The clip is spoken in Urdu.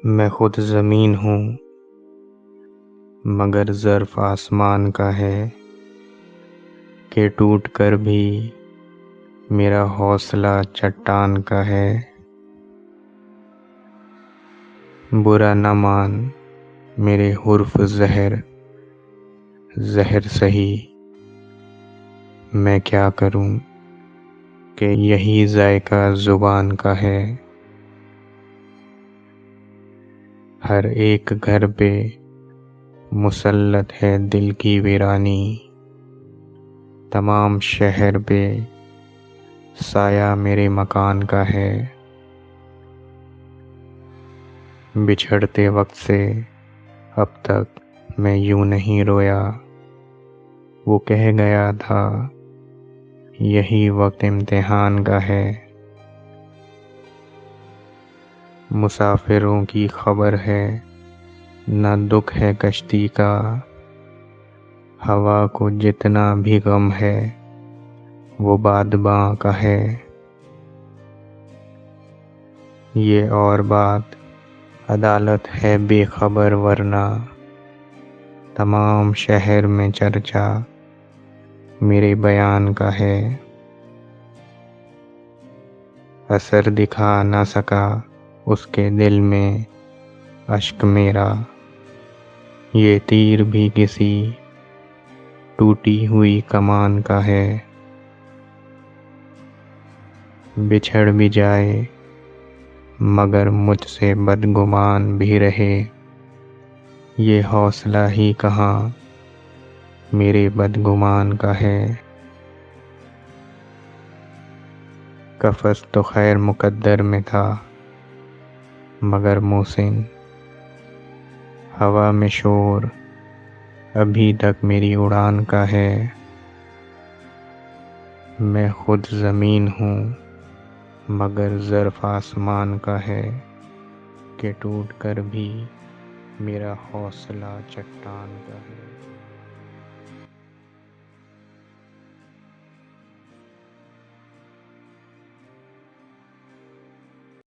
میں خود زمین ہوں مگر ظرف آسمان کا ہے کہ ٹوٹ کر بھی میرا حوصلہ چٹان کا ہے۔ برا نہ مان میرے حرف زہر سہی، میں کیا کروں کہ یہی ذائقہ زبان کا ہے۔ ہر ایک گھر پہ مسلط ہے دل کی ویرانی، تمام شہر پہ سایہ میرے مکان کا ہے۔ بچھڑتے وقت سے اب تک میں یوں نہیں رویا، وہ کہہ گیا تھا یہی وقت امتحان کا ہے۔ مسافروں کی خبر ہے نہ دکھ ہے کشتی کا، ہوا کو جتنا بھی غم ہے وہ بادباں کا ہے۔ یہ اور بات عدالت ہے بے خبر ورنہ تمام شہر میں چرچا میرے بیان کا ہے۔ اثر دکھا نہ سکا اس کے دل میں اشک میرا، یہ تیر بھی کسی ٹوٹی ہوئی کمان کا ہے۔ بچھڑ بھی جائے مگر مجھ سے بدگمان بھی رہے، یہ حوصلہ ہی کہاں میرے بدگمان کا ہے۔ قفس تو خیر مقدر میں تھا مگر محسن، ہوا میں شور ابھی تک میری اڑان کا ہے۔ میں خود زمین ہوں مگر ظرف آسمان کا ہے کہ ٹوٹ کر بھی میرا حوصلہ چٹان کا ہے۔